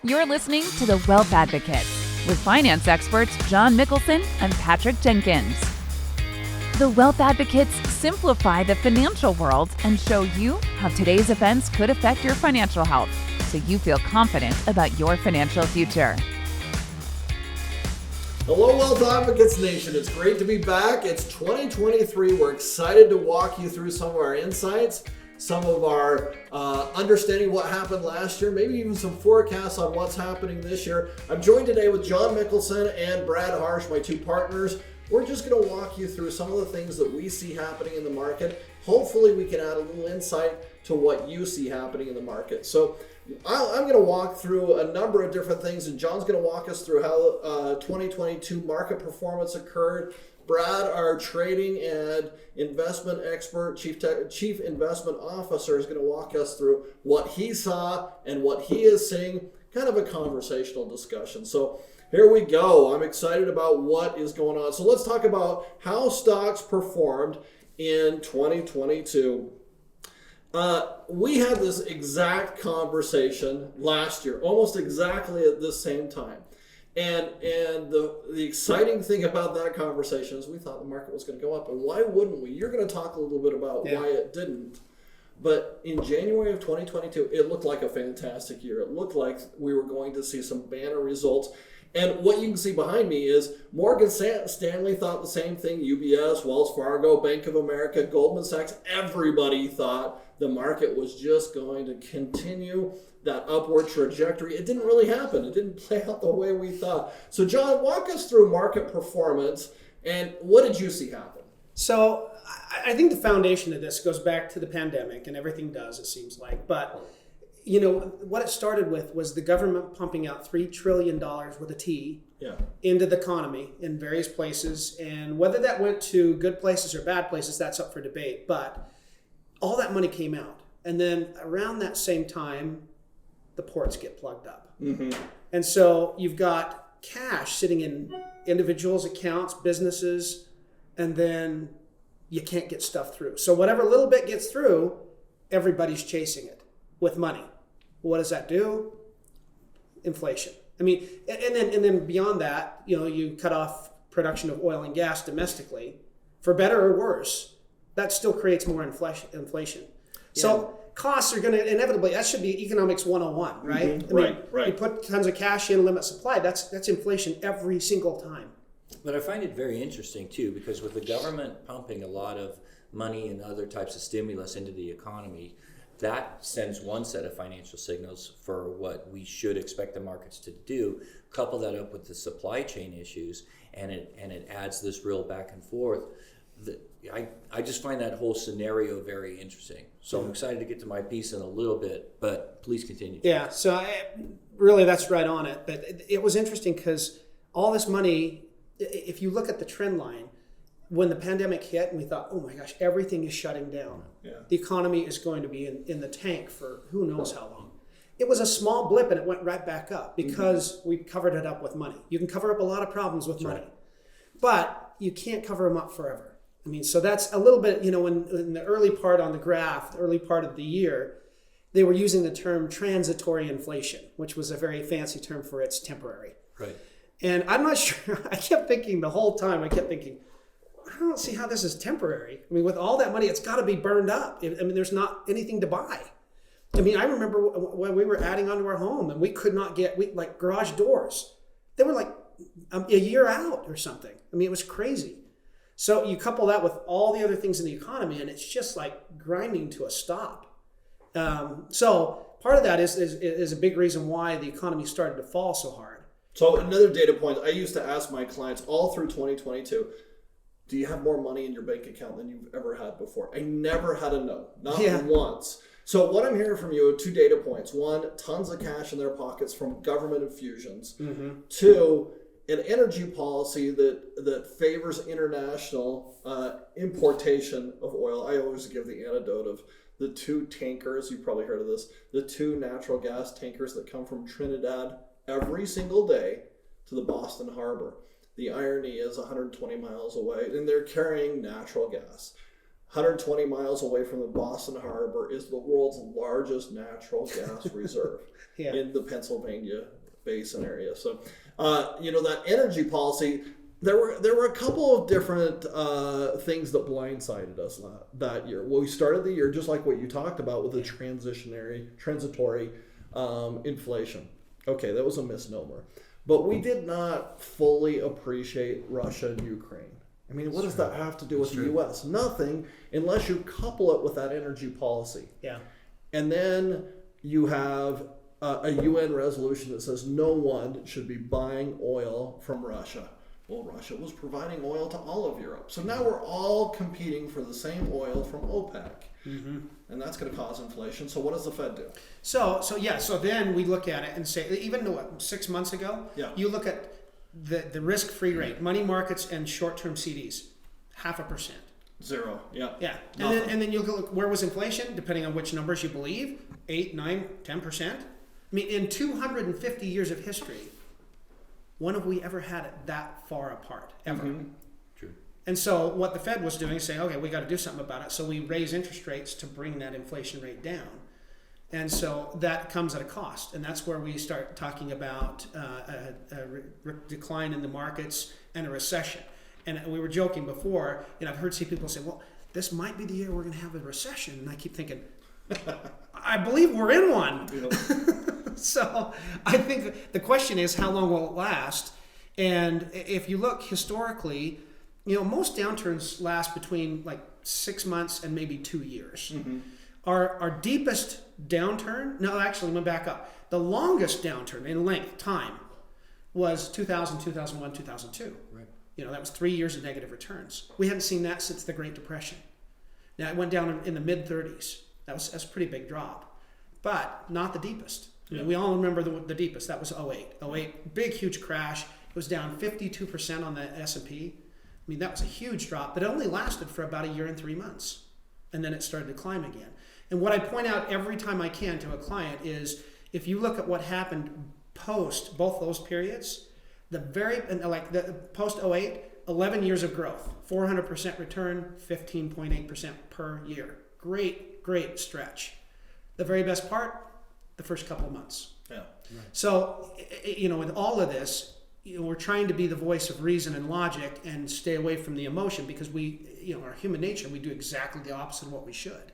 You're listening to The Wealth Advocates with finance experts John Mickelson and Patrick Jenkins. The Wealth Advocates simplify the financial world and show you how today's events could affect your financial health so you feel confident about your financial future. Hello, Wealth Advocates Nation. It's great to be back. It's 2023. We're excited to walk you through some of our insights, some of our understanding what happened last year, maybe even some forecasts on what's happening this year. I'm joined today with John Mickelson and Brad Harsh, my two partners. We're just going to walk you through some of the things that we see happening in the market. Hopefully we can add a little insight to what you see happening in the market. So I'm going to walk through a number of different things, and John's going to walk us through how 2022 market performance occurred. Brad, our trading and investment expert, chief investment officer, is going to walk us through what he saw and what he is seeing, kind of a conversational discussion. So here we go. I'm excited about what is going on. So let's talk about how stocks performed in 2022. We had this exact conversation last year, almost exactly at the same time. And the exciting thing about that conversation is we thought the market was going to go up. And why wouldn't we? You're going to talk a little bit about why it didn't. But in January of 2022, it looked like a fantastic year. It looked like we were going to see some banner results. And what you can see behind me is Morgan Stanley thought the same thing, UBS, Wells Fargo, Bank of America, Goldman Sachs. Everybody thought the market was just going to continue that upward trajectory. It didn't really happen. It didn't play out the way we thought. So John, walk us through market performance and what did you see happen? So I think the foundation of this goes back to the pandemic, and everything does, it seems like. But you know, what it started with was the government pumping out $3 trillion with a T into the economy in various places. And whether that went to good places or bad places, that's up for debate. But all that money came out. And then around that same time, the ports get plugged up. Mm-hmm. And so you've got cash sitting in individuals' accounts, businesses, and then you can't get stuff through. So whatever little bit gets through, everybody's chasing it with money. What does that do? Inflation. I mean, and then beyond that, you know, you cut off production of oil and gas domestically, for better or worse, that still creates more inflation. Yeah. So costs are going to inevitably, that should be economics 101, right? Mm-hmm. I mean, you put tons of cash in, limit supply, that's inflation every single time. But I find it very interesting too, because with the government pumping a lot of money and other types of stimulus into the economy, that sends one set of financial signals for what we should expect the markets to do. Couple that up with the supply chain issues, and it adds this real back and forth. I just find that whole scenario very interesting. So I'm excited to get to my piece in a little bit, but please continue. Yeah, so really that's right on it. But it was interesting because all this money, if you look at the trend line, when the pandemic hit and we thought, oh my gosh, everything is shutting down. Yeah. The economy is going to be in the tank for who knows how long. It was a small blip and it went right back up because we covered it up with money. You can cover up a lot of problems with money, but you can't cover them up forever. I mean, so that's a little bit, you know, in the early part on the graph, the early part of the year, they were using the term transitory inflation, which was a very fancy term for it's temporary. Right. And I'm not sure, I kept thinking the whole time, I don't see how this is temporary. I mean, with all that money, it's got to be burned up. I mean, there's not anything to buy. I mean, I remember when we were adding onto our home and we could not get, like garage doors. They were like a year out or something. I mean, it was crazy. So you couple that with all the other things in the economy and it's just like grinding to a stop. So part of that is a big reason why the economy started to fall so hard. So another data point, I used to ask my clients all through 2022, do you have more money in your bank account than you've ever had before? I never had a no, not once. So what I'm hearing from you are two data points. One, tons of cash in their pockets from government infusions. Mm-hmm. Two, an energy policy that favors international importation of oil. I always give the anecdote of the two tankers, you've probably heard of this, the two natural gas tankers that come from Trinidad every single day to the Boston Harbor. The irony is 120 miles away, and they're carrying natural gas. 120 miles away from the Boston Harbor, is the world's largest natural gas reserve in the Pennsylvania Basin area. So, that energy policy, there were a couple of different things that blindsided us that year. Well, we started the year just like what you talked about with the transitory inflation. Okay, that was a misnomer. But we did not fully appreciate Russia and Ukraine. I mean, what does that have to do with the U.S.? Nothing, unless you couple it with that energy policy. Yeah. And then you have a UN resolution that says no one should be buying oil from Russia. Well, Russia was providing oil to all of Europe. So now we're all competing for the same oil from OPEC. Mm-hmm. And that's going to cause inflation. So what does the Fed do? So then we look at it and say, even 6 months ago, you look at the risk-free rate, money markets and short-term CDs, 0.5%. Zero. Yeah. Yeah. And then you look, where was inflation, depending on which numbers you believe, 8, 9, 10%. I mean, in 250 years of history, when have we ever had it that far apart, ever? Mm-hmm. True. And so what the Fed was doing is saying, okay, we got to do something about it. So we raise interest rates to bring that inflation rate down. And so that comes at a cost. And that's where we start talking about a decline in the markets and a recession. And we were joking before, I've heard people say, well, this might be the year we're going to have a recession. And I keep thinking, I believe we're in one. So I think the question is, how long will it last? And if you look historically, most downturns last between like 6 months and maybe 2 years. Mm-hmm. Our deepest downturn, no, actually, let me back up. The longest downturn in length, time, was 2000, 2001, 2002. Right. That was 3 years of negative returns. We hadn't seen that since the Great Depression. Now, it went down in the mid-30s. That's a pretty big drop, but not the deepest. Yeah. We all remember the deepest. That was 08. 08, big, huge crash. It was down 52% on the S&P. I mean, that was a huge drop, but it only lasted for about 1 year and 3 months. And then it started to climb again. And what I point out every time I can to a client is, if you look at what happened post both those periods, the post 08, 11 years of growth, 400% return, 15.8% per year. Great stretch. The very best part, the first couple of months. Yeah. Right. So, with all of this, we're trying to be the voice of reason and logic and stay away from the emotion, because we, our human nature, we do exactly the opposite of what we should.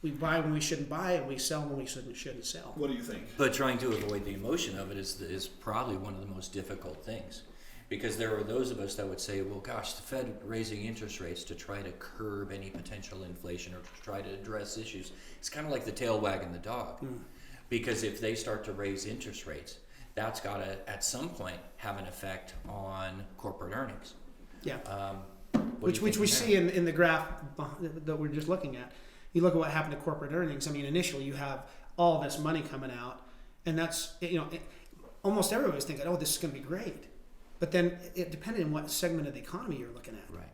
We buy when we shouldn't buy, and we sell when we shouldn't sell. What do you think? But trying to avoid the emotion of it is probably one of the most difficult things. Because there are those of us that would say, well, gosh, the Fed raising interest rates to try to curb any potential inflation or to try to address issues. It's kind of like the tail wagging the dog. Mm. Because if they start to raise interest rates, that's got to, at some point, have an effect on corporate earnings. Yeah. Which we see in the graph that we're just looking at. You look at what happened to corporate earnings. I mean, initially you have all this money coming out, and that's, almost everybody's thinking, oh, this is going to be great. But then it depended on what segment of the economy you're looking at. Right.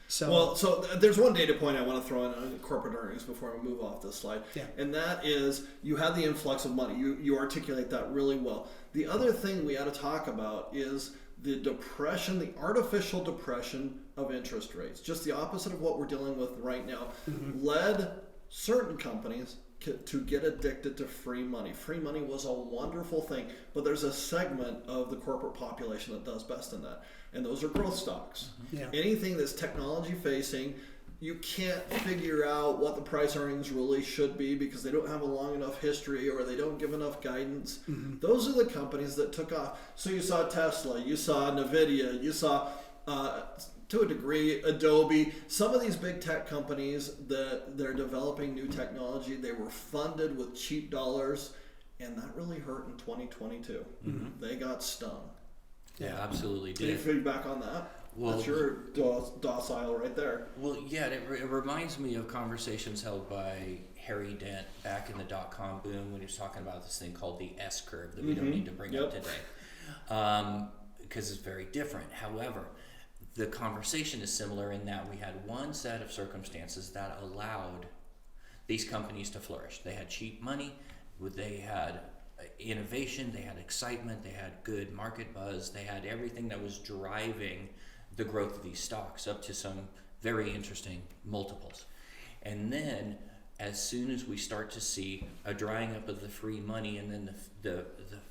So there's one data point I want to throw in on corporate earnings before we move off this slide. Yeah. And that is, you had the influx of money. You articulate that really well. The other thing we ought to talk about is the depression, the artificial depression of interest rates. Just the opposite of what we're dealing with right now, led certain companies to get addicted to free money. Free money was a wonderful thing, but there's a segment of the corporate population that does best in that, and those are growth stocks. Yeah. Anything that's technology facing, you can't figure out what the price earnings really should be because they don't have a long enough history or they don't give enough guidance. Mm-hmm. Those are the companies that took off. So you saw Tesla, you saw Nvidia, you saw to a degree Adobe. Some of these big tech companies that they're developing new technology, they were funded with cheap dollars, and that really hurt in 2022. Mm-hmm. They got stung. Yeah, absolutely did. Any feedback on that? Well, that's your docile right there. Well, yeah, it reminds me of conversations held by Harry Dent back in the dot-com boom when he was talking about this thing called the S-curve that we don't need to bring up today, because it's very different. However, the conversation is similar in that we had one set of circumstances that allowed these companies to flourish. They had cheap money, they had innovation, they had excitement, they had good market buzz, they had everything that was driving the growth of these stocks up to some very interesting multiples. And then as soon as we start to see a drying up of the free money, and then the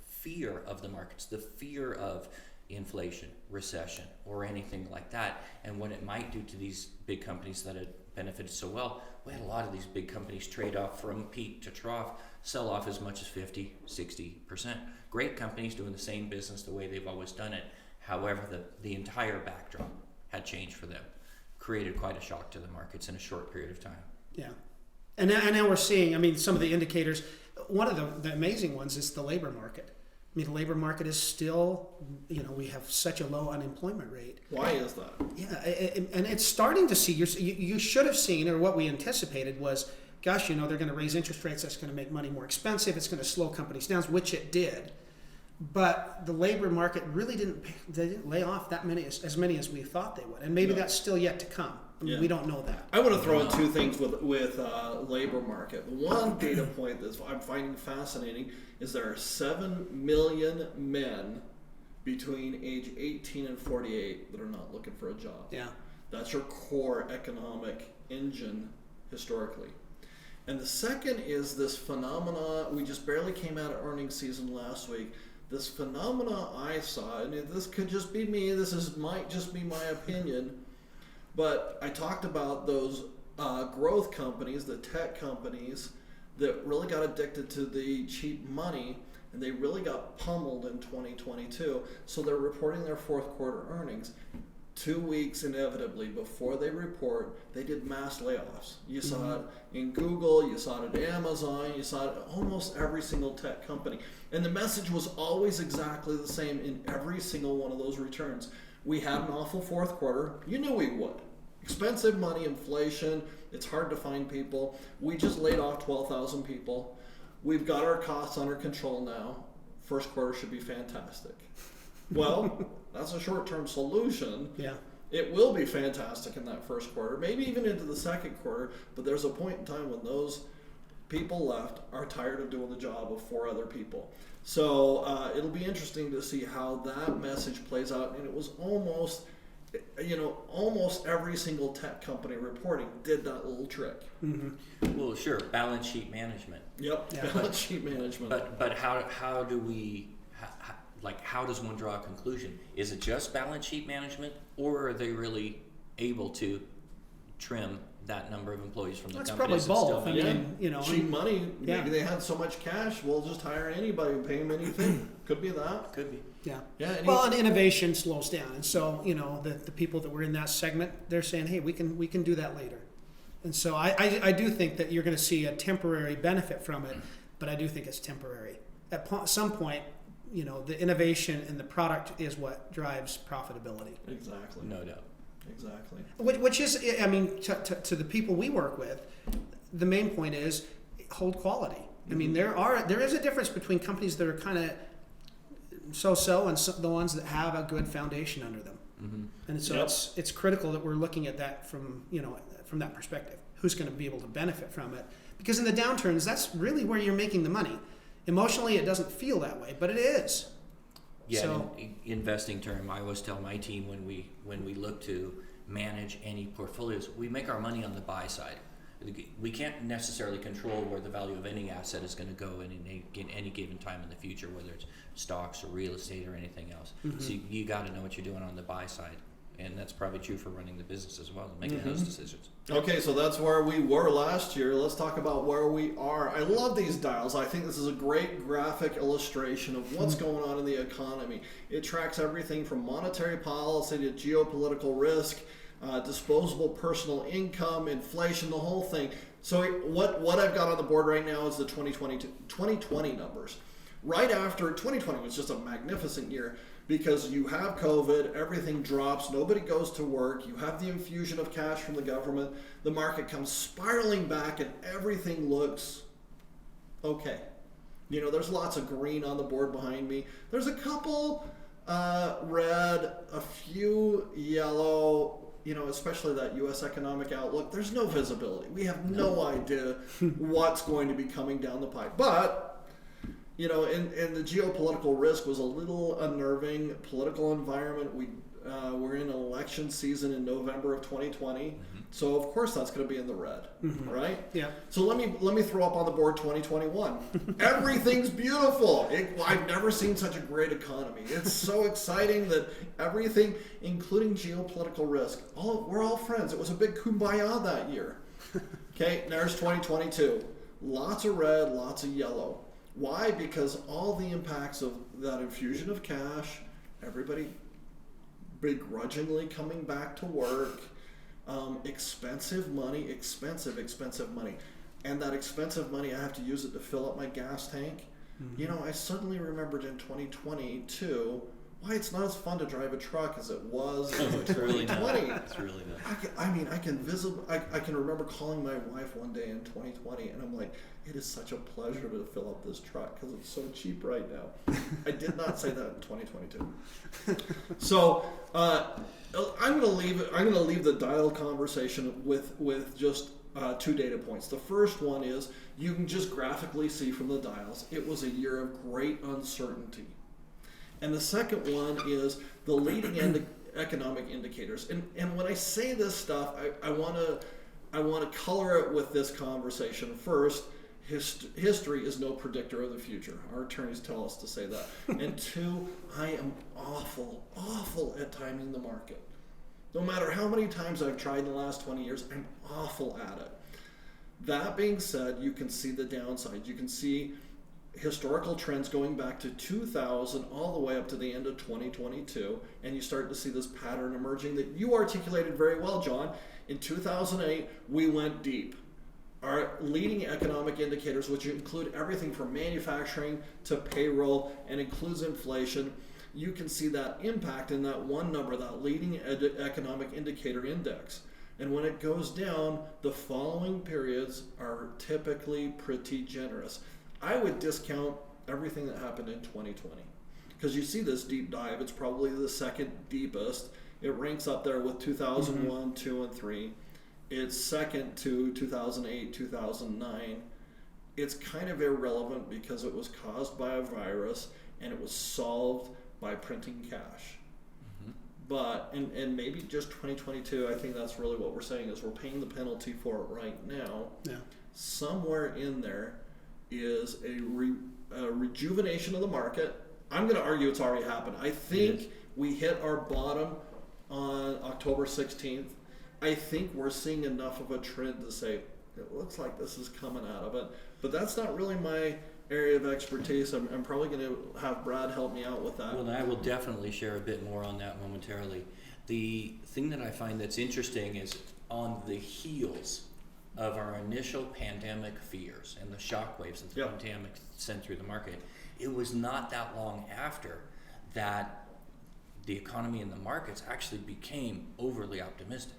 fear of the markets, the fear of inflation, recession, or anything like that, and what it might do to these big companies that had benefited so well, we had a lot of these big companies trade off from peak to trough, sell off as much as 50, 60%. Great companies doing the same business the way they've always done it. However, the entire backdrop had changed for them, created quite a shock to the markets in a short period of time. Yeah. And now we're seeing, I mean, some of the indicators. One of the amazing ones is the labor market. I mean, the labor market is still, we have such a low unemployment rate. Why is that? Yeah, and it's starting to see, you should have seen, or what we anticipated was, gosh, they're going to raise interest rates, that's going to make money more expensive, it's going to slow companies down, which it did. But the labor market really didn't lay off that many, as many as we thought they would. And maybe that's still yet to come. I mean, we don't know that. I want to throw in two things with labor market. One data point that I'm finding fascinating is there are 7 million men between age 18 and 48 that are not looking for a job. Yeah. That's your core economic engine historically. And the second is this phenomena, we just barely came out of earnings season last week. This phenomena I saw, and this could just be me, might just be my opinion, but I talked about those growth companies, the tech companies, that really got addicted to the cheap money, and they really got pummeled in 2022. So they're reporting their fourth quarter earnings. 2 weeks inevitably before they report, they did mass layoffs. You saw it in Google, you saw it at Amazon, you saw it at almost every single tech company. And the message was always exactly the same in every single one of those returns. We had an awful fourth quarter. You knew we would. Expensive money, inflation, it's hard to find people. We just laid off 12,000 people. We've got our costs under control now. First quarter should be fantastic. Well, that's a short-term solution. Yeah. It will be fantastic in that first quarter, maybe even into the second quarter, but there's a point in time when those people left are tired of doing the job of 4 other people. So it'll be interesting to see how that message plays out. And it was almost every single tech company reporting did that little trick. Mm-hmm. Well, sure, balance sheet management. Yep, yeah. Balance sheet management. But how do we... how does one draw a conclusion? Is it just balance sheet management, or are they really able to trim that number of employees from the companies? That's probably both. I mean, cheap money. Yeah. Maybe they had so much cash, we'll just hire anybody and pay them anything. Could be that. Could be. Yeah. Yeah. And innovation slows down, and so the people that were in that segment, they're saying, hey, we can do that later. And so I do think that you're going to see a temporary benefit from it, but I do think it's temporary. At some point, the innovation and the product is what drives profitability. Exactly. No doubt. Exactly. Which is, I mean, to the people we work with, the main point is hold quality. Mm-hmm. I mean, there is a difference between companies that are kind of so-so and the ones that have a good foundation under them. Mm-hmm. And so it's critical that we're looking at that from that perspective. Who's going to be able to benefit from it? Because in the downturns, that's really where you're making the money. Emotionally, it doesn't feel that way, but it is. Yeah, so, in investing term, I always tell my team when we look to manage any portfolios, we make our money on the buy side. We can't necessarily control where the value of any asset is going to go in any given time in the future, whether it's stocks or real estate or anything else. Mm-hmm. So you got to know what you're doing on the buy side. And that's probably true for running the business as well, making those decisions. Okay, so that's where we were last year. Let's talk about where we are. I love these dials. I think this is a great graphic illustration of what's going on in the economy. It tracks everything from monetary policy to geopolitical risk, disposable personal income, inflation, the whole thing. So what I've got on the board right now is the 2020 numbers. Right after 2020 was just a magnificent year. Because you have COVID, everything drops, nobody goes to work, you have the infusion of cash from the government, the market comes spiraling back and everything looks okay. There's lots of green on the board behind me. There's a couple red, a few yellow, especially that U.S. economic outlook. There's no visibility. We have no idea what's going to be coming down the pipe. But and the geopolitical risk was a little unnerving. Political environment, We're in election season in November of 2020, so of course that's going to be in the red, right? Yeah. So let me throw up on the board 2021. Everything's beautiful. I've never seen such a great economy. It's so exciting that everything, including geopolitical risk, we're all friends. It was a big kumbaya that year. Okay, there's 2022. Lots of red, lots of yellow. Why? Because all the impacts of that infusion of cash, everybody begrudgingly coming back to work, expensive money, and that expensive money, I have to use it to fill up my gas tank. You know, I suddenly remembered in 2022 why it's not as fun to drive a truck as it was in 2020. It's really not. I can remember calling my wife one day in 2020, and I'm like, it is such a pleasure to fill up this truck because it's so cheap right now. I did not say that in 2022. So I'm going to leave the dial conversation with just 2 data points. The first one is you can just graphically see from the dials it was a year of great uncertainty. And the second one is the leading economic indicators. And when I say this stuff, I want to color it with this conversation. First, history is no predictor of the future. Our attorneys tell us to say that. And 2, I am awful at timing the market. No matter how many times I've tried in the last 20 years, I'm awful at it. That being said, you can see the downside. You can see historical trends going back to 2000 all the way up to the end of 2022, and you start to see this pattern emerging that you articulated very well, John. In 2008, we went deep. Our leading economic indicators, which include everything from manufacturing to payroll and includes inflation, you can see that impact in that one number, that leading economic indicator index. And when it goes down, the following periods are typically pretty generous. I would discount everything that happened in 2020 because you see this deep dive. It's probably the second deepest. It ranks up there with 2001, 2, and 3. It's second to 2008, 2009. It's kind of irrelevant because it was caused by a virus and it was solved by printing cash. But, and maybe just 2022, I think that's really what we're saying is we're paying the penalty for it right now. Yeah. Somewhere in there is a rejuvenation of the market. I'm going to argue it's already happened. I think we hit our bottom on October 16th. I think we're seeing enough of a trend to say it looks like this is coming out of it. But that's not really my area of expertise. I'm probably going to have Brad help me out with that. Well, I will definitely share a bit more on that momentarily. The thing that I find that's interesting is on the heels of our initial pandemic fears and the shockwaves that the pandemic sent through the market, it was not that long after that the economy and the markets actually became overly optimistic.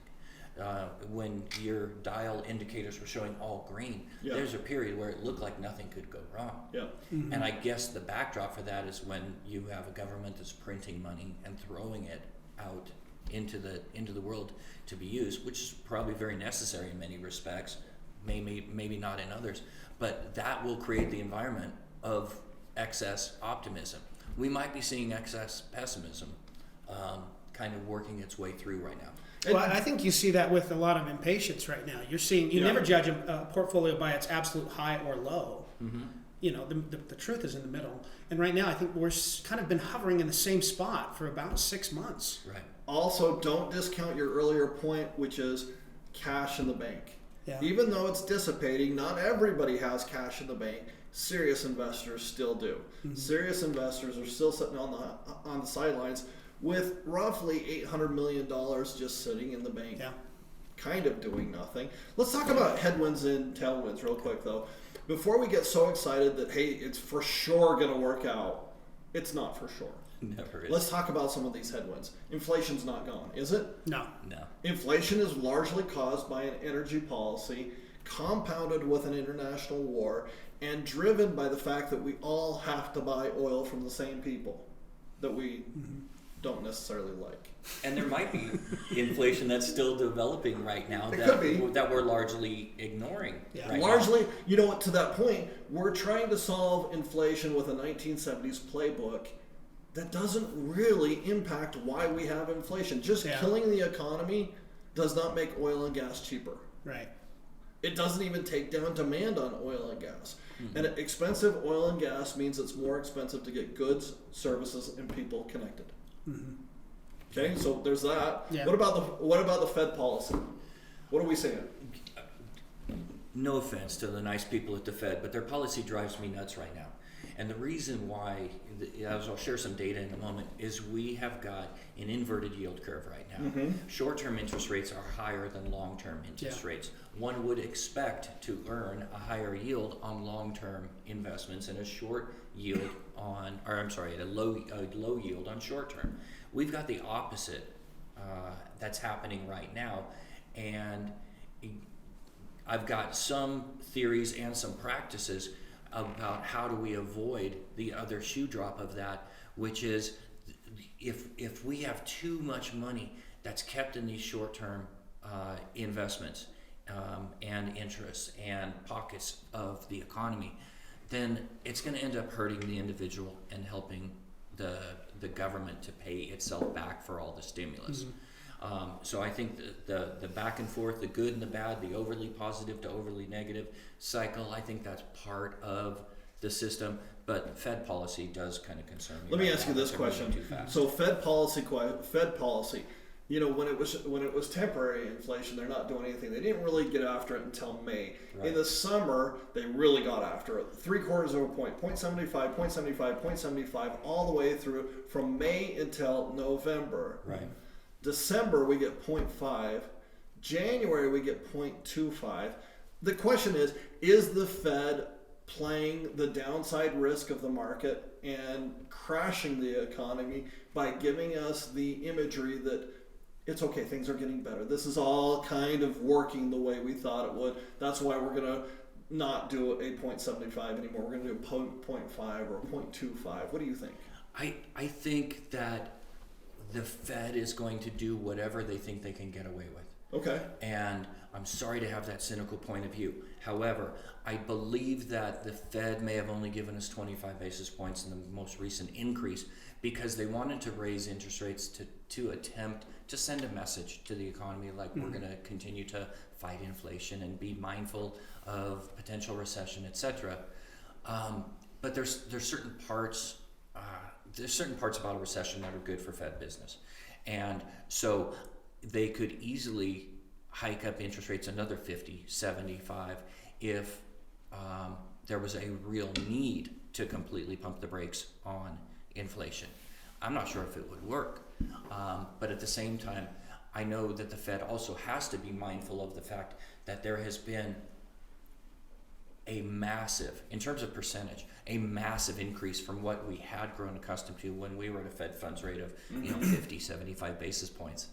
When your dial indicators were showing all green, there's a period where it looked like nothing could go wrong. And I guess the backdrop for that is when you have a government that's printing money and throwing it out into the world to be used, which is probably very necessary in many respects, maybe not in others, but that will create the environment of excess optimism. We might be seeing excess pessimism kind of working its way through right now. Well, I think you see that with a lot of impatience right now. You're seeing, you never judge a portfolio by its absolute high or low. You know, the truth is in the middle. And right now, I think we're kind of been hovering in the same spot for about 6 months. Right. Also, don't discount your earlier point, which is cash in the bank. Even though it's dissipating, not everybody has cash in the bank. Serious investors still do. Serious investors are still sitting on the sidelines with roughly $800 million just sitting in the bank, kind of doing nothing. Let's talk about headwinds and tailwinds real quick, though. Before we get so excited that, hey, it's for sure going to work out, it's not for sure. Never is. Let's talk about some of these headwinds. Inflation's not gone, is it? No. Inflation is largely caused by an energy policy, compounded with an international war, and driven by the fact that we all have to buy oil from the same people that we don't necessarily like. And there might be inflation that's still developing right now that we're largely ignoring. Largely, you know what, to that point, we're trying to solve inflation with a 1970s playbook, that doesn't really impact why we have inflation. Just killing the economy does not make oil and gas cheaper. Right. It doesn't even take down demand on oil and gas. And expensive oil and gas means it's more expensive to get goods, services, and people connected. Okay, so there's that. Yeah. What about the Fed policy? What are we saying? No offense to the nice people at the Fed, but their policy drives me nuts right now. And the reason why, as I'll share some data in a moment, is we have got an inverted yield curve right now. Short-term interest rates are higher than long-term interest rates. One would expect to earn a higher yield on long-term investments and a short yield on, or I'm sorry, a low yield on short-term. We've got the opposite that's happening right now, and I've got some theories and some practices about how do we avoid the other shoe drop of that, which is if we have too much money that's kept in these short-term investments and interests and pockets of the economy, then it's going to end up hurting the individual and helping the government to pay itself back for all the stimulus. So I think the back and forth, the good and the bad, the overly positive to overly negative cycle, I think that's part of the system. But Fed policy does kind of concern me. Let me ask you this question. So Fed policy, you know, when it was temporary inflation, they're not doing anything. They didn't really get after it until May. Right. In the summer, they really got after it. 0.75 of a point, 0.75, 0.75, 0.75, all the way through from May until November. Right. December, we get 0.5. January, we get 0.25. The question is the Fed playing the downside risk of the market and crashing the economy by giving us the imagery that it's okay, things are getting better. This is all kind of working the way we thought it would. That's why we're going to not do a 0.75 anymore. We're going to do a 0.5 or a 0.25. What do you think? I think that the Fed is going to do whatever they think they can get away with. Okay. And I'm sorry to have that cynical point of view. However, I believe that the Fed may have only given us 25 basis points in the most recent increase because they wanted to raise interest rates to attempt to send a message to the economy like we're going to continue to fight inflation and be mindful of potential recession, etc. But there's certain parts about a recession that are good for Fed business. And so they could easily hike up interest rates another 50, 75 if there was a real need to completely pump the brakes on inflation. I'm not sure if it would work, but at the same time, I know that the Fed also has to be mindful of the fact that there has been a massive, in terms of percentage, a massive increase from what we had grown accustomed to when we were at a Fed funds rate of 50, 75 basis points.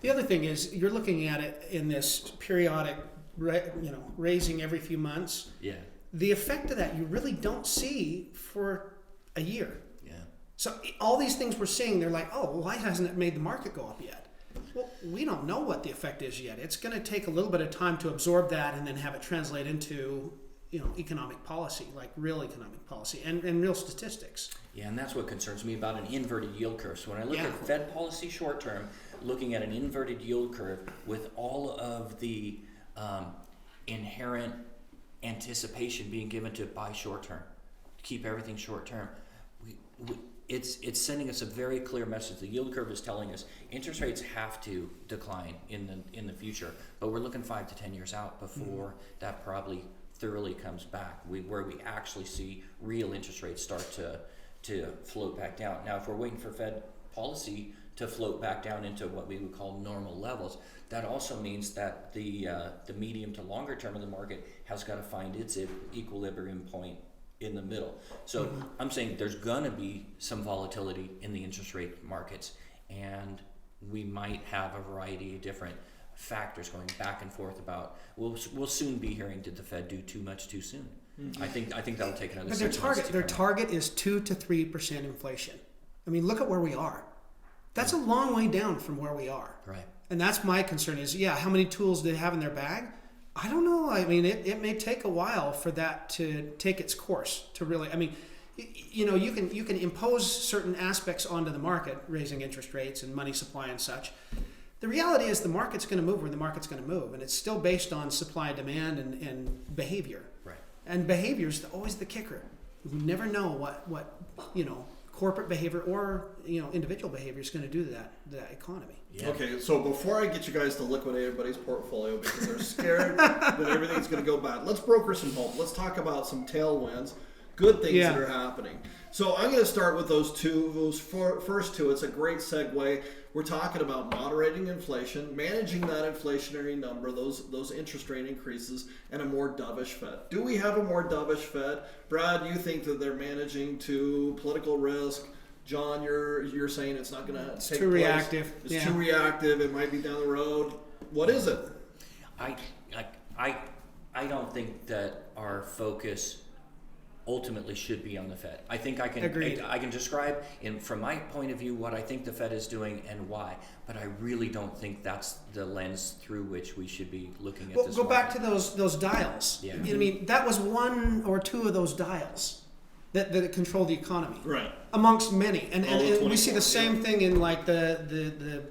The other thing is you're looking at it in this periodic, raising every few months. Yeah. The effect of that you really don't see for a year. Yeah. So all these things we're seeing, they're like, oh, why hasn't it made the market go up yet? Well, we don't know what the effect is yet. It's going to take a little bit of time to absorb that and then have it translate into economic policy, like real economic policy and real statistics. Yeah, and that's what concerns me about an inverted yield curve. So when I look at Fed policy short term, looking at an inverted yield curve with all of the inherent anticipation being given to buy short term, keep everything short term, it's sending us a very clear message. The yield curve is telling us interest rates have to decline in the future, but we're looking 5 to 10 years out before that probably thoroughly comes back, where we actually see real interest rates start to float back down. Now, if we're waiting for Fed policy to float back down into what we would call normal levels, that also means that the medium to longer term of the market has got to find its equilibrium point in the middle. So I'm saying there's going to be some volatility in the interest rate markets, and we might have a variety of different factors going back and forth about. We'll soon be hearing, did the Fed do too much too soon? I think that'll take another. But their target is 2 to 3% inflation. I mean, look at where we are. That's a long way down from where we are. Right. And that's my concern is, how many tools do they have in their bag? I don't know. I mean, it may take a while for that to take its course to really, you can impose certain aspects onto the market, raising interest rates and money supply and such. The reality is the market's going to move where the market's going to move, and it's still based on supply, demand, and behavior. Right. And behavior is always the kicker. You never know what corporate behavior or individual behavior is going to do to that economy. Yeah. Okay, so before I get you guys to liquidate everybody's portfolio because they're scared that everything's going to go bad, let's broker some hope. Let's talk about some tailwinds, good things that are happening. So I'm going to start with those first two. It's a great segue. We're talking about moderating inflation, managing that inflationary number, those interest rate increases, and a more dovish Fed. Do we have a more dovish Fed? Brad, you think that they're managing to political risk? John, you're saying it's not going to take place. It's too reactive. It's too reactive. It might be down the road. What is it? I don't think that our focus ultimately should be on the Fed. I think I can describe from my point of view what I think the Fed is doing and why, but I really don't think that's the lens through which we should be looking at this. Go back to those dials. Yeah. I mean, that was one or two of those dials that control the economy, right? Amongst many, and we see the same thing in like the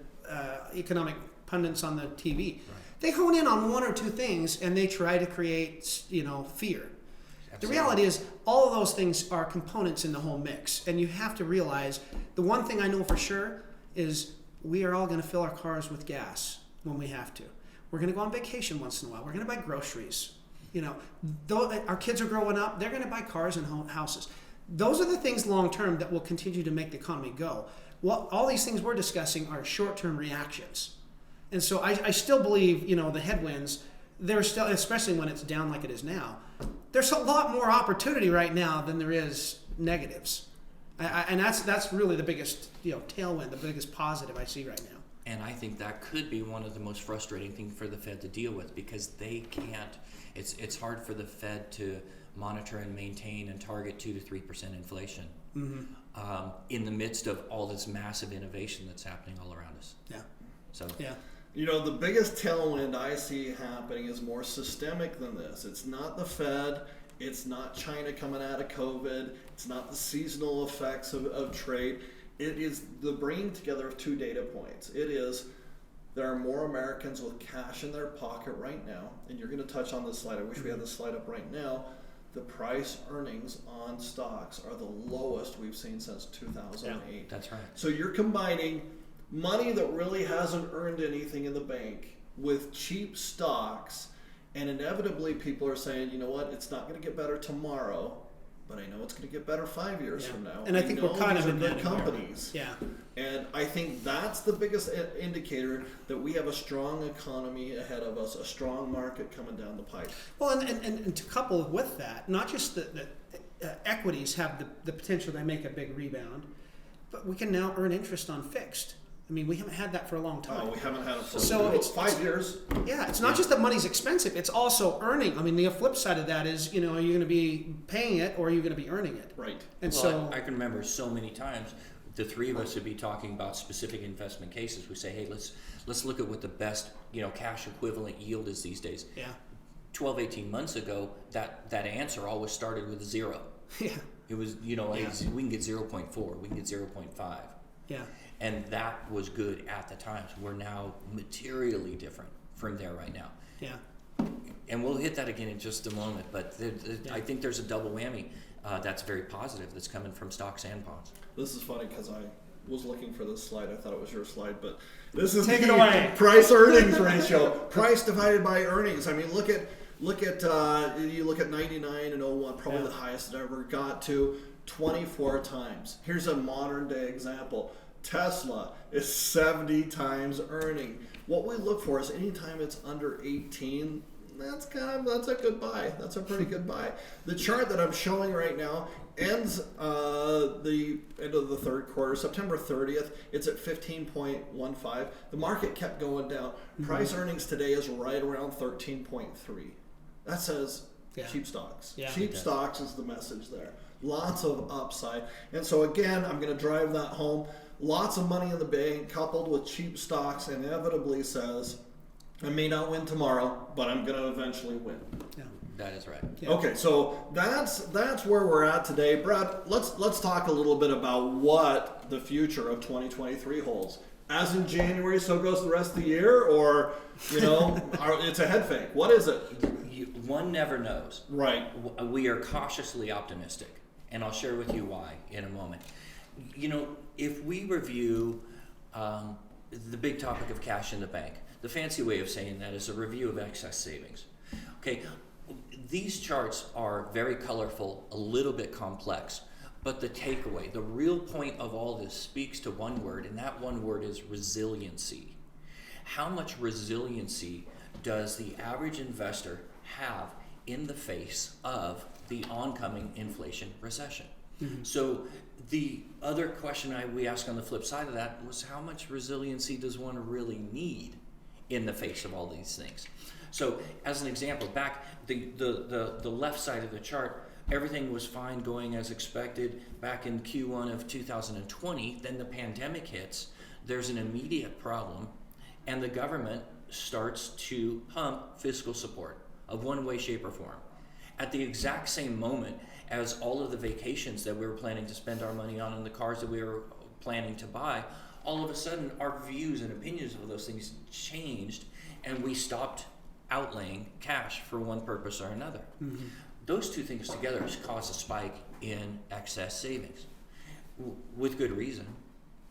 economic pundits on the TV. Right. They hone in on one or two things and they try to create fear. Absolutely. The reality is all of those things are components in the whole mix, and you have to realize the one thing I know for sure is we are all going to fill our cars with gas when we have to. We're going to go on vacation once in a while. We're going to buy groceries. Our kids are growing up. They're going to buy cars and houses. Those are the things long term that will continue to make the economy go. Well, all these things we're discussing are short-term reactions. And so I still believe, the headwinds, they're still, especially when it's down like it is now, there's a lot more opportunity right now than there is negatives. And that's really the biggest, tailwind, the biggest positive I see right now. And I think that could be one of the most frustrating things for the Fed to deal with, because they can't. It's hard for the Fed to monitor and maintain and target 2 to 3% inflation in the midst of all this massive innovation that's happening all around us. Yeah. So. Yeah. The biggest tailwind I see happening is more systemic than this. It's not the Fed. It's not China coming out of COVID. It's not the seasonal effects of trade. It is the bringing together of two data points. It is there are more Americans with cash in their pocket right now, and you're going to touch on this slide. I wish we had this slide up right now. The price earnings on stocks are the lowest we've seen since 2008. Yeah, that's right. So you're combining money that really hasn't earned anything in the bank with cheap stocks, and inevitably people are saying, you know what, it's not going to get better tomorrow, but I know it's going to get better 5 years from now. And I think we're kind of in good that companies. Yeah. And I think that's the biggest indicator that we have a strong economy ahead of us, a strong market coming down the pipe. Well, and to couple with that, not just that equities have the potential to make a big rebound, but we can now earn interest on fixed. I mean, we haven't had that for a long time. Oh, we haven't had it for it's 5 years. Yeah, it's not just that money's expensive; it's also earning. I mean, the flip side of that is, are you going to be paying it or are you going to be earning it? Right. And I can remember so many times the three of us would be talking about specific investment cases. We say, hey, let's look at what the best cash equivalent yield is these days. Yeah. 12, 18 months ago, that answer always started with a 0. Yeah. It was we can get 0.4, we can get 0.5. Yeah. And that was good at the time. So we're now materially different from there right now. Yeah. And we'll hit that again in just a moment. But I think there's a double whammy that's very positive that's coming from stocks and bonds. This is funny because I was looking for this slide. I thought it was your slide, but this is Take it away. Price earnings ratio. Price divided by earnings. I mean, look at you look at 99 and 01, probably the highest it ever got to, 24 times. Here's a modern day example. Tesla is 70 times earning. What we look for is anytime it's under 18, that's a good buy. That's a pretty good buy. The chart that I'm showing right now ends the end of the third quarter, September 30th. It's at 15.15. The market kept going down. Price earnings today is right around 13.3. That says cheap stocks. Yeah. Cheap stocks is the message there. Lots of upside. And so again, I'm going to drive that home. Lots of money in the bank coupled with cheap stocks inevitably says, I may not win tomorrow, but I'm going to eventually win. Yeah. That is right. Yeah. Okay, so that's where we're at today. Brad, let's talk a little bit about what the future of 2023 holds. As in January, so goes the rest of the year, or it's a head fake. What is it? One never knows. Right. We are cautiously optimistic, and I'll share with you why in a moment. If we review the big topic of cash in the bank, the fancy way of saying that is a review of excess savings. Okay, these charts are very colorful, a little bit complex, but the takeaway, the real point of all this speaks to one word, and that one word is resiliency. How much resiliency does the average investor have in the face of the oncoming inflation recession? Mm-hmm. So the other question we asked on the flip side of that was, how much resiliency does one really need in the face of all these things? So as an example, back the left side of the chart, everything was fine, going as expected back in Q1 of 2020. Then the pandemic hits, there's an immediate problem, and the government starts to pump fiscal support of one way, shape, or form. At the exact same moment as all of the vacations that we were planning to spend our money on and the cars that we were planning to buy, all of a sudden our views and opinions of those things changed, and we stopped outlaying cash for one purpose or another. Mm-hmm. Those two things together caused a spike in excess savings. With good reason.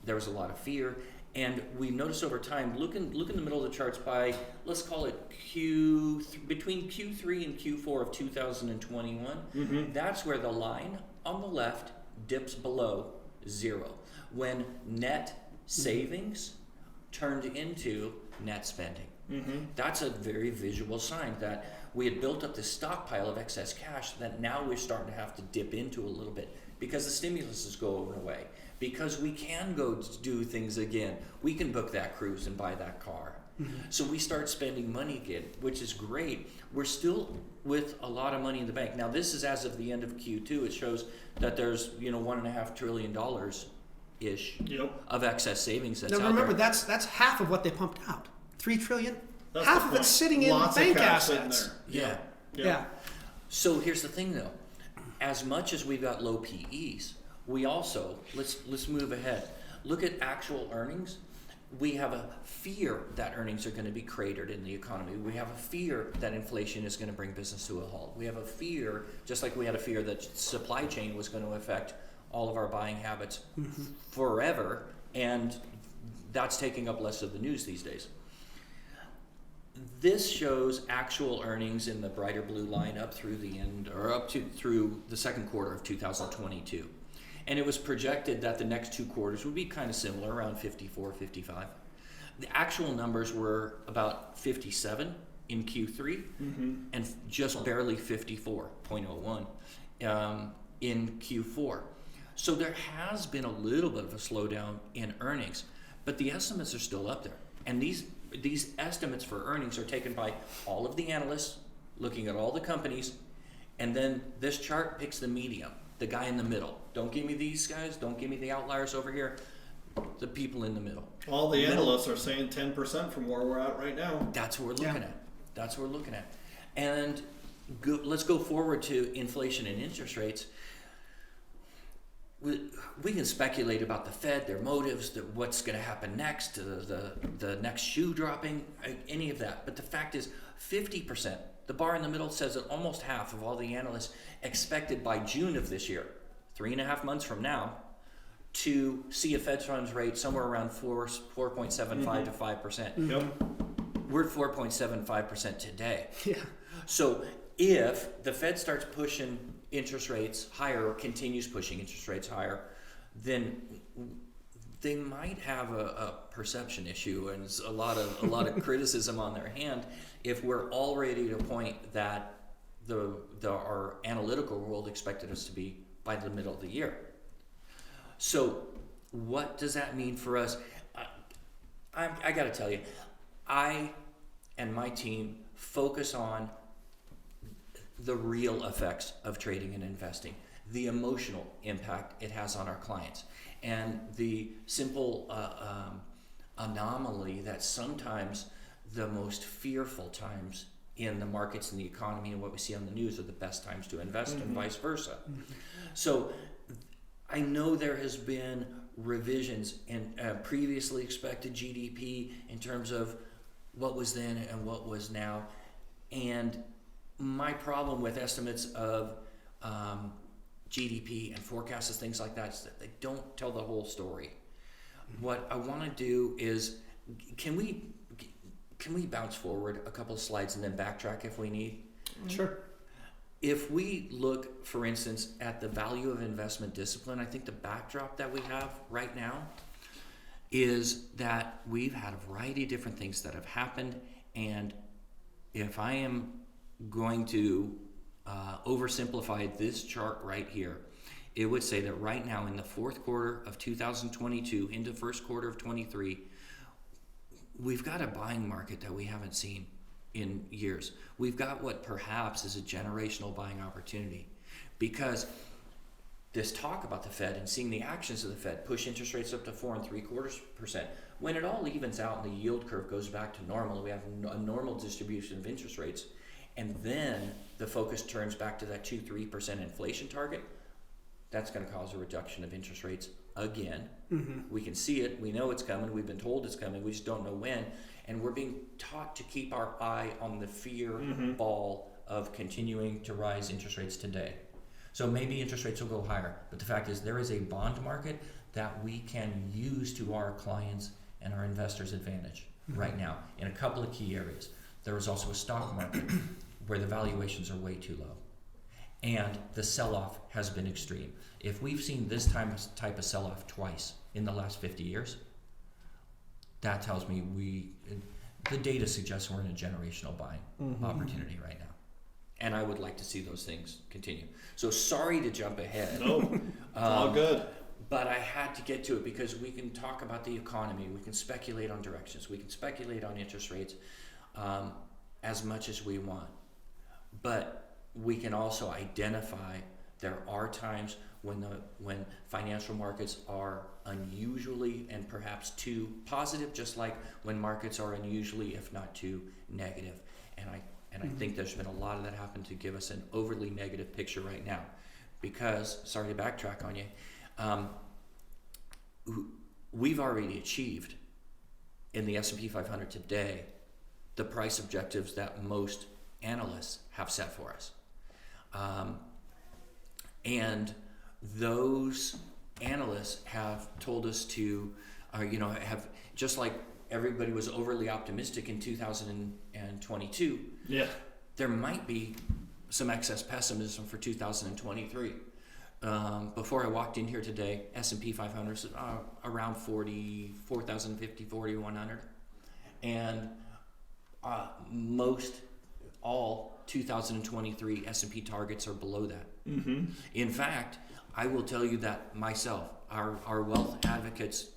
There was a lot of fear, and we noticed over time, look in the middle of the charts by, let's call it between Q3 and Q4 of 2021, mm-hmm. That's where the line on the left dips below zero, when net savings turned into net spending. Mm-hmm. That's a very visual sign that we had built up this stockpile of excess cash that now we're starting to have to dip into a little bit, because the stimulus is going away, because we can go do things again. We can book that cruise and buy that car. Mm-hmm. So we start spending money again, which is great. We're still with a lot of money in the bank. Now this is as of the end of Q2. It shows that there's $1.5 trillion ish of excess savings that's out there. Now remember, that's half of what they pumped out. $3 trillion. That's half of it's sitting in bank assets. Yeah. So here's the thing, though. As much as we've got low PEs, we also let's move ahead. Look at actual earnings. We have a fear that earnings are going to be cratered in the economy. We have a fear that inflation is going to bring business to a halt. We have a fear, just like we had a fear that supply chain was going to affect all of our buying habits forever, and that's taking up less of the news these days. This shows actual earnings in the brighter blue line up through the end, or through the second quarter of 2022. And it was projected that the next two quarters would be kind of similar, around 54, 55. The actual numbers were about 57 in Q3 and just barely 54.01 in Q4. So there has been a little bit of a slowdown in earnings, but the estimates are still up there. And these estimates for earnings are taken by all of the analysts, looking at all the companies, and then this chart picks the medium, the guy in the middle. Don't give me these guys, don't give me the outliers over here, the people in the middle. All the analysts are saying 10% from where we're at right now. That's what we're looking at. That's what we're looking at. And let's go forward to inflation and interest rates. We can speculate about the Fed, their motives, what's going to happen next, the next shoe dropping, any of that. But the fact is, 50%, the bar in the middle says that almost half of all the analysts expected by June of this year, 3.5 months from now, to see a Fed funds rate somewhere around 4.75 to 5%. Yep. We're at 4.75% today. Yeah. So if the Fed starts pushing interest rates higher, or continues pushing interest rates higher, then they might have a perception issue and a lot of criticism on their hand if we're already at a point that our analytical world expected us to be by the middle of the year. So what does that mean for us? I got to tell you, I and my team focus on the real effects of trading and investing, the emotional impact it has on our clients, and the simple anomaly that sometimes the most fearful times in the markets and the economy and what we see on the news are the best times to invest and vice versa. So I know there has been revisions in previously expected GDP in terms of what was then and what was now. And my problem with estimates of GDP and forecasts and things like that is that they don't tell the whole story. What I want to do is, can we bounce forward a couple of slides and then backtrack if we need? Sure. If we look, for instance, at the value of investment discipline, I think the backdrop that we have right now is that we've had a variety of different things that have happened. And if I am going to oversimplify this chart right here, it would say that right now in the fourth quarter of 2022 into first quarter of 23, we've got a buying market that we haven't seen in years. We've got what perhaps is a generational buying opportunity, because this talk about the Fed and seeing the actions of the Fed push interest rates up to 4.75%, when it all evens out and the yield curve goes back to normal, we have a normal distribution of interest rates, and then the focus turns back to that 2-3% inflation target, that's going to cause a reduction of interest rates again. We can see it, we know it's coming, we've been told it's coming, we just don't know when, and we're being taught to keep our eye on the fear ball of continuing to rise interest rates today. So maybe interest rates will go higher, but the fact is there is a bond market that we can use to our clients and our investors' advantage right now in a couple of key areas. There is also a stock market where the valuations are way too low, and the sell-off has been extreme. If we've seen this type of sell-off twice in the last 50 years, that tells me the data suggests we're in a generational buying opportunity right now. And I would like to see those things continue. So sorry to jump ahead. No, all good. But I had to get to it because we can talk about the economy, we can speculate on directions, we can speculate on interest rates as much as we want. But we can also identify there are times when financial markets are unusually and perhaps too positive, just like when markets are unusually, if not too negative. And I think there's been a lot of that happen to give us an overly negative picture right now. Because, sorry to backtrack on you, we've already achieved in the S&P 500 today the price objectives that most analysts have set for us. And those analysts have told us to, have, just like everybody was overly optimistic in 2022, there might be some excess pessimism for 2023. Before I walked in here today, S&P 500 is around 4,050, 4,100. And all 2023 S&P targets are below that. In fact, I will tell you that myself, our Wealth Advocates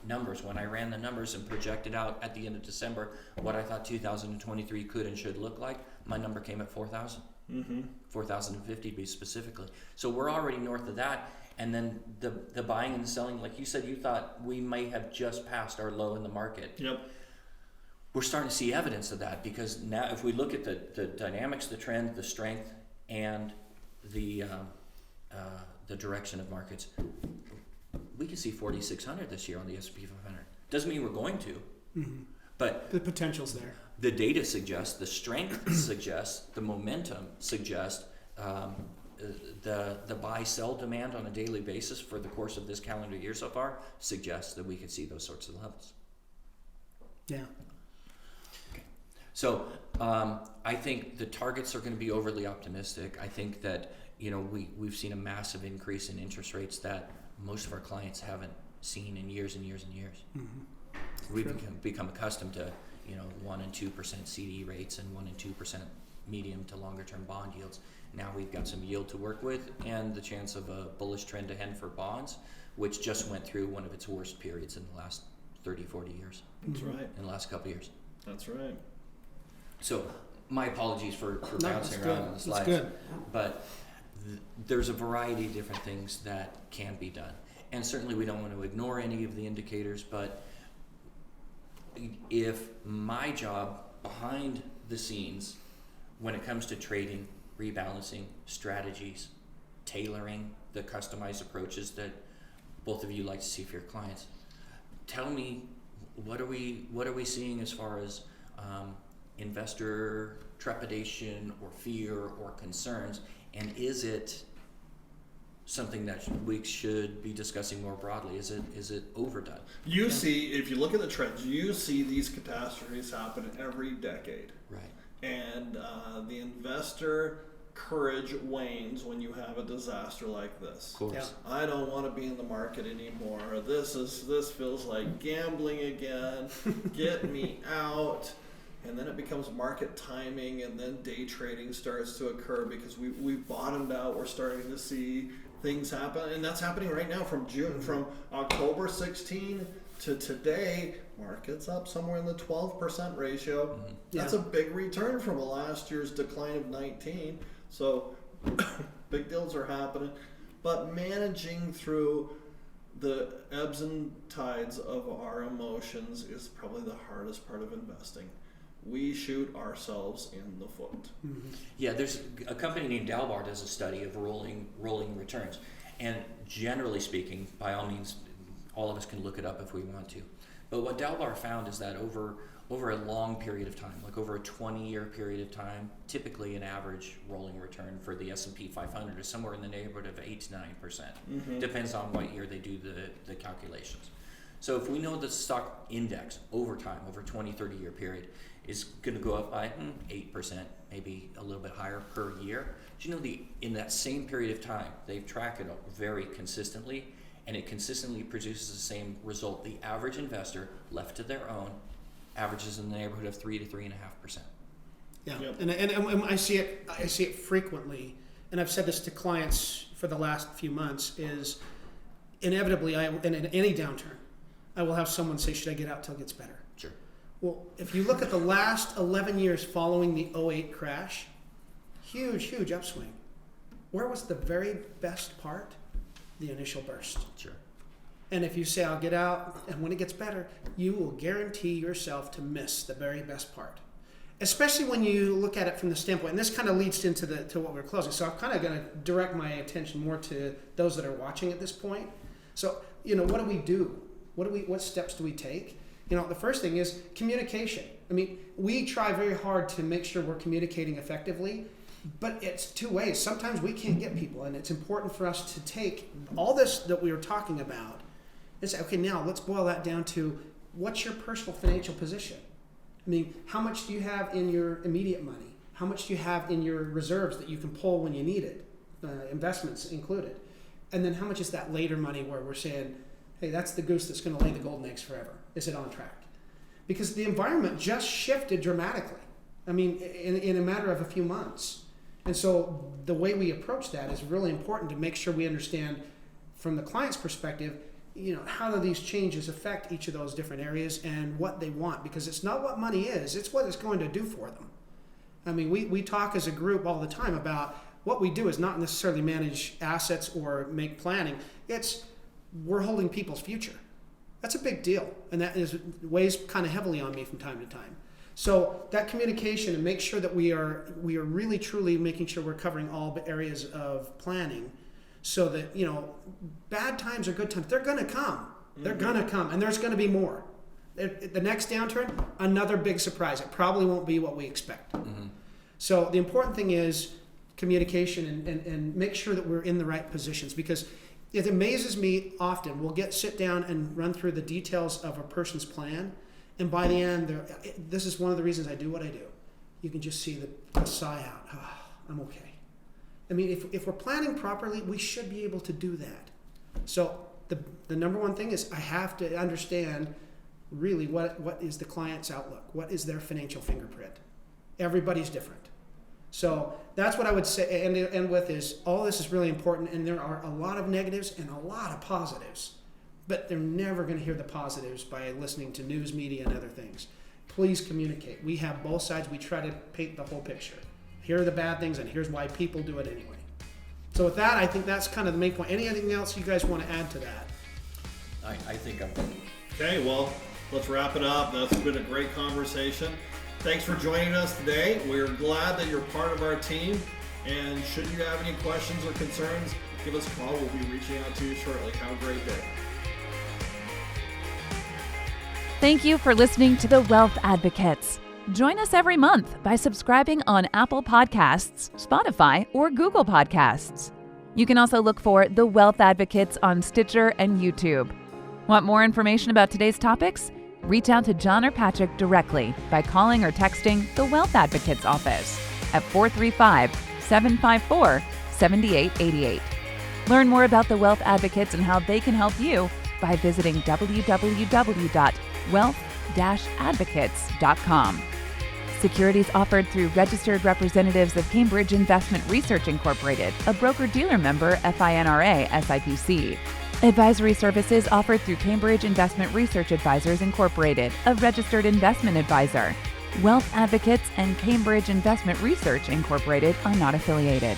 numbers, when I ran the numbers and projected out at the end of December what I thought 2023 could and should look like, my number came at 4,000. 4,050 to be specifically. So we're already north of that. And then the buying and the selling, like you said, you thought we may have just passed our low in the market. Yep. We're starting to see evidence of that, because now if we look at the dynamics, the trend, the strength, and the direction of markets, we can see 4,600 this year on the S&P 500. Doesn't mean we're going to, but the potential's there. The data suggests, the strength suggests, the momentum suggests, the buy-sell demand on a daily basis for the course of this calendar year so far suggests that we could see those sorts of levels. Yeah. So I think the targets are going to be overly optimistic. I think that we've seen a massive increase in interest rates that most of our clients haven't seen in years and years and years. We've become accustomed to 1 and 2% CD rates and 1 and 2% medium to longer term bond yields. Now we've got some yield to work with and the chance of a bullish trend ahead for bonds, which just went through one of its worst periods in the last 30, 40 years. That's right. In the last couple of years. That's right. So my apologies for bouncing around on the slides. That's good. But there's a variety of different things that can be done. And certainly we don't want to ignore any of the indicators, but if my job behind the scenes when it comes to trading, rebalancing, strategies, tailoring the customized approaches that both of you like to see for your clients. Tell me, what are we seeing as far as investor trepidation or fear or concerns, and is it something that we should be discussing more broadly? Is it overdone? You see, if you look at the trends, you see these catastrophes happen every decade. Right. And the investor courage wanes when you have a disaster like this. Of course. Yeah. I don't want to be in the market anymore. This feels like gambling again. Get me out. And then it becomes market timing, and then day trading starts to occur because we've bottomed out. We're starting to see things happen, and that's happening right now from October 16 to today. Market's up somewhere in the 12% ratio. Mm-hmm. That's a big return from last year's decline of 19. So big deals are happening, but managing through the ebbs and tides of our emotions is probably the hardest part of investing. We shoot ourselves in the foot. Mm-hmm. Yeah, there's a company named Dalbar does a study of rolling returns, and generally speaking, by all means, all of us can look it up if we want to. But what Dalbar found is that over a long period of time, like over a 20-year period of time, typically an average rolling return for the S&P 500 is somewhere in the neighborhood of 8 to 9%. Mm-hmm. Depends on what year they do the calculations. So if we know the stock index over time, over 20, 30-year period, is going to go up by 8%, maybe a little bit higher per year. Do you know in that same period of time, they've tracked it very consistently, and it consistently produces the same result. The average investor, left to their own, averages in the neighborhood of 3 to 3.5%. Yeah, Yep. and I see it frequently, and I've said this to clients for the last few months, is inevitably, in any downturn, I will have someone say, should I get out till it gets better? Sure. Well, if you look at the last 11 years following the 2008 crash, huge upswing. Where was the very best part? The initial burst. Sure. And if you say, I'll get out, and when it gets better, you will guarantee yourself to miss the very best part. Especially when you look at it from the standpoint, and this kind of leads into to what we're closing. So I'm kind of going to direct my attention more to those that are watching at this point. So, what do we do? What steps do we take? The first thing is communication. I mean, we try very hard to make sure we're communicating effectively, but it's two ways. Sometimes we can't get people, and it's important for us to take all this that we were talking about and say, okay, now let's boil that down to what's your personal financial position? I mean, how much do you have in your immediate money? How much do you have in your reserves that you can pull when you need it, investments included? And then how much is that later money where we're saying, hey, that's the goose that's going to lay the golden eggs forever. Is it on track? Because the environment just shifted dramatically. I mean, in a matter of a few months. And so the way we approach that is really important to make sure we understand from the client's perspective, how do these changes affect each of those different areas and what they want? Because it's not what money is, it's what it's going to do for them. I mean, we talk as a group all the time about what we do is not necessarily manage assets or make planning. We're holding people's future. That's a big deal, and that weighs kind of heavily on me from time to time. So that communication and make sure that we are really truly making sure we're covering all the areas of planning, so that bad times or good times, they're going to come. They're going to come, and there's going to be more. The next downturn, another big surprise. It probably won't be what we expect. Mm-hmm. So the important thing is communication and make sure that we're in the right positions, because it amazes me often. We'll sit down and run through the details of a person's plan, and by the end, this is one of the reasons I do what I do. You can just see the sigh out. Oh, I'm okay. I mean, if we're planning properly, we should be able to do that. So the number one thing is I have to understand really what is the client's outlook. What is their financial fingerprint? Everybody's different. So that's what I would say, and end with is all this is really important, and there are a lot of negatives and a lot of positives, but they're never going to hear the positives by listening to news media and other things. Please communicate. We have both sides. We try to paint the whole picture. Here are the bad things, and here's why people do it anyway. So with that, I think that's kind of the main point. Anything else you guys want to add to that? I think I'm done. Okay, well, let's wrap it up. That's been a great conversation. Thanks for joining us today. We're glad that you're part of our team. And should you have any questions or concerns, give us a call. We'll be reaching out to you shortly. Have a great day. Thank you for listening to The Wealth Advocates. Join us every month by subscribing on Apple Podcasts, Spotify, or Google Podcasts. You can also look for The Wealth Advocates on Stitcher and YouTube. Want more information about today's topics? Reach out to John or Patrick directly by calling or texting the Wealth Advocates office at 435-754-7888. Learn more about the Wealth Advocates and how they can help you by visiting www.wealth-advocates.com. Securities offered through registered representatives of Cambridge Investment Research Incorporated, a broker-dealer member FINRA SIPC. Advisory services offered through Cambridge Investment Research Advisors Incorporated, a registered investment advisor. Wealth Advocates and Cambridge Investment Research Incorporated are not affiliated.